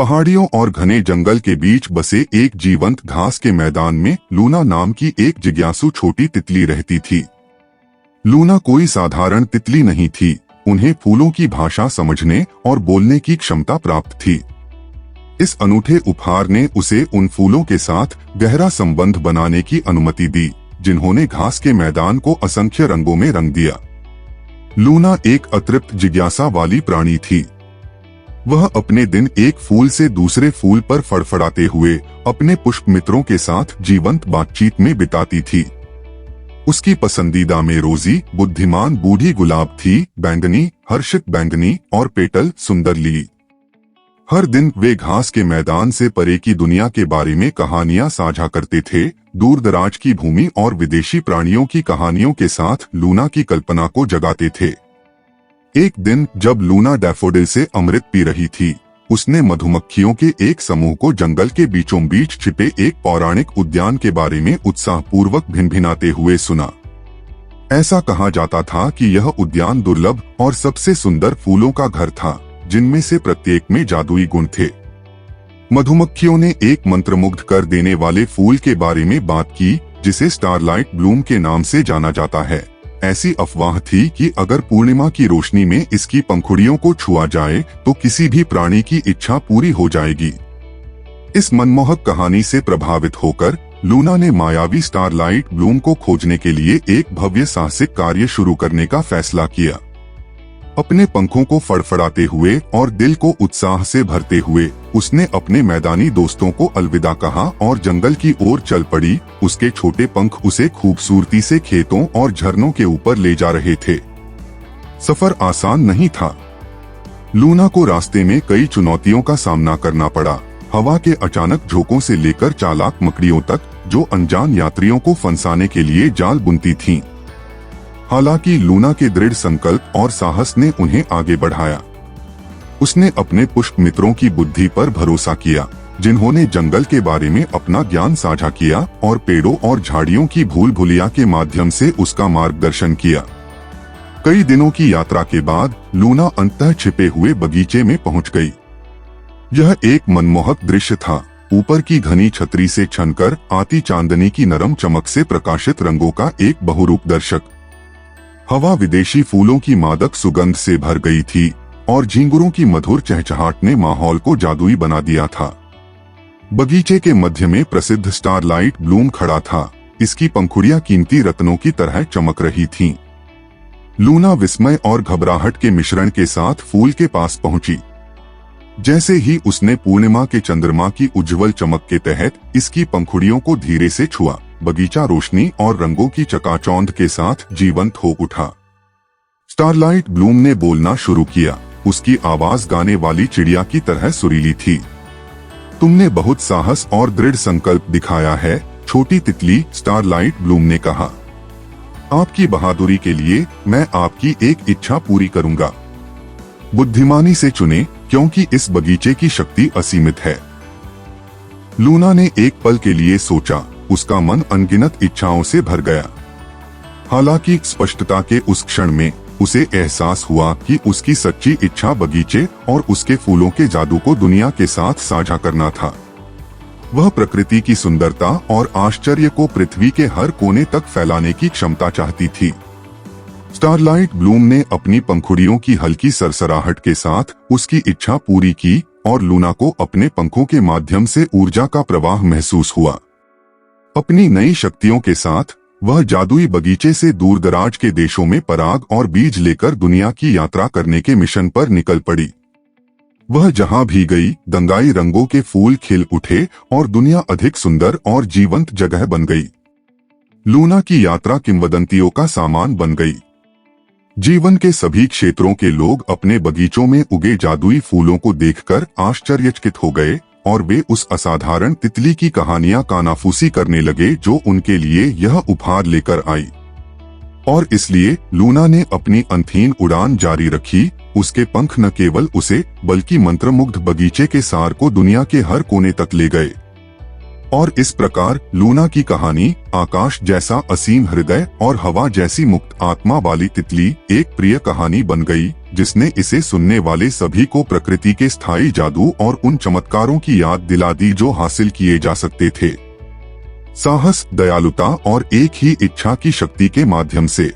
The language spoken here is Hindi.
पहाड़ियों और घने जंगल के बीच बसे एक जीवंत घास के मैदान में लूना नाम की एक जिज्ञासु छोटी तितली रहती थी। लूना कोई साधारण तितली नहीं थी, उन्हें फूलों की भाषा समझने और बोलने की क्षमता प्राप्त थी। इस अनूठे उपहार ने उसे उन फूलों के साथ गहरा संबंध बनाने की अनुमति दी, जिन्होंने घास के मैदान को असंख्य रंगों में रंग दिया। लूना एक अतृप्त जिज्ञासा वाली प्राणी थी। वह अपने दिन एक फूल से दूसरे फूल पर फड़फड़ाते हुए अपने पुष्प मित्रों के साथ जीवंत बातचीत में बिताती थी। उसकी पसंदीदा में रोजी बुद्धिमान बूढ़ी गुलाब थी, बैंगनी हर्षित बैंगनी और पेटल सुंदर लिली। हर दिन वे घास के मैदान से परे की दुनिया के बारे में कहानियां साझा करते थे, दूर दराज की भूमि और विदेशी प्राणियों की कहानियों के साथ लूना की कल्पना को जगाते थे। एक दिन जब लूना डैफोडिल से अमृत पी रही थी, उसने मधुमक्खियों के एक समूह को जंगल के बीचों बीच छिपे एक पौराणिक उद्यान के बारे में उत्साहपूर्वक भिनभिनाते हुए सुना। ऐसा कहा जाता था कि यह उद्यान दुर्लभ और सबसे सुंदर फूलों का घर था, जिनमें से प्रत्येक में जादुई गुण थे। मधुमक्खियों ने एक मंत्रमुग्ध कर देने वाले फूल के बारे में बात की, जिसे स्टारलाइट ब्लूम के नाम से जाना जाता है। ऐसी अफवाह थी कि अगर पूर्णिमा की रोशनी में इसकी पंखुड़ियों को छुआ जाए तो किसी भी प्राणी की इच्छा पूरी हो जाएगी। इस मनमोहक कहानी से प्रभावित होकर लूना ने मायावी स्टारलाइट ब्लूम को खोजने के लिए एक भव्य साहसिक कार्य शुरू करने का फैसला किया। अपने पंखों को फड़फड़ाते हुए और दिल को उत्साह से भरते हुए उसने अपने मैदानी दोस्तों को अलविदा कहा और जंगल की ओर चल पड़ी। उसके छोटे पंख उसे खूबसूरती से खेतों और झरनों के ऊपर ले जा रहे थे। सफर आसान नहीं था। लूना को रास्ते में कई चुनौतियों का सामना करना पड़ा। हवा के अचानक झोंकों से लेकर चालाक मकड़ियों तक, जो अनजान यात्रियों को फंसाने के लिए जाल बुनती थीं। हालांकि लूना के दृढ़ संकल्प और साहस ने उन्हें आगे बढ़ाया। उसने अपने पुष्प मित्रों की बुद्धि पर भरोसा किया, जिन्होंने जंगल के बारे में अपना ज्ञान साझा किया और पेड़ों और झाड़ियों की भूल भुलिया के माध्यम से उसका मार्गदर्शन किया। कई दिनों की यात्रा के बाद लूना अंततः छिपे हुए बगीचे में पहुंच गई। यह एक मनमोहक दृश्य था। ऊपर की घनी छतरी से छनकर आती चांदनी की नरम चमक से प्रकाशित रंगों का एक बहुरूप दर्शक। हवा विदेशी फूलों की मादक सुगंध से भर गई थी और झींगुरों की मधुर चहचहाट ने माहौल को जादुई बना दिया था। बगीचे के मध्य में प्रसिद्ध स्टारलाइट ब्लूम खड़ा था। इसकी पंखुड़ियां कीमती रत्नों की तरह चमक रही थीं। लूना विस्मय और घबराहट के मिश्रण के साथ फूल के पास पहुंची। जैसे ही उसने पूर्णिमा के चंद्रमा की उज्जवल चमक के तहत इसकी पंखुड़ियों को धीरे से छुआ, बगीचा रोशनी और रंगों की चकाचौंध के साथ जीवंत हो उठा। स्टारलाइट ब्लूम ने बोलना शुरू किया। उसकी आवाज गाने वाली चिड़िया की तरह सुरीली थी। तुमने बहुत साहस और दृढ़ संकल्प दिखाया है, छोटी तितली, स्टारलाइट ब्लूम ने कहा। आपकी बहादुरी के लिए मैं आपकी एक इच्छा पूरी करूंगा। बुद्धिमानी से चुने, क्योंकि इस बगीचे की शक्ति असीमित है। लूना ने एक पल के लिए सोचा। उसका मन अनगिनत इच्छाओं से भर गया। हालांकि स्पष्टता के उस क्षण में उसे एहसास हुआ कि उसकी सच्ची इच्छा बगीचे और उसके फूलों के जादू को दुनिया के साथ साझा करना था। वह प्रकृति की सुंदरता और आश्चर्य को पृथ्वी के हर कोने तक फैलाने की क्षमता चाहती थी। स्टारलाइट ब्लूम ने अपनी पंखुड़ियों की हल्की सरसराहट के साथ उसकी इच्छा पूरी की और लूना को अपने पंखों के माध्यम से ऊर्जा का प्रवाह महसूस हुआ। अपनी नई शक्तियों के साथ वह जादुई बगीचे से दूर दराज के देशों में पराग और बीज लेकर दुनिया की यात्रा करने के मिशन पर निकल पड़ी। वह जहां भी गई, दंगाई रंगों के फूल खिल उठे और दुनिया अधिक सुंदर और जीवंत जगह बन गई। लूना की यात्रा किंवदंतियों का सामान बन गई। जीवन के सभी क्षेत्रों के लोग अपने बगीचों में उगे जादुई फूलों को देखकर आश्चर्यचकित हो गए और वे उस असाधारण तितली की कहानियां कानाफूसी करने लगे जो उनके लिए यह उपहार लेकर आई। और इसलिए लूना ने अपनी अनथीन उड़ान जारी रखी। उसके पंख न केवल उसे बल्कि मंत्रमुग्ध बगीचे के सार को दुनिया के हर कोने तक ले गए। और इस प्रकार लूना की कहानी आकाश जैसा असीम हृदय और हवा जैसी मुक्त आत्मा वाली तितली एक प्रिय कहानी बन गई, जिसने इसे सुनने वाले सभी को प्रकृति के स्थायी जादू और उन चमत्कारों की याद दिला दी जो हासिल किए जा सकते थे साहस, दयालुता और एक ही इच्छा की शक्ति के माध्यम से।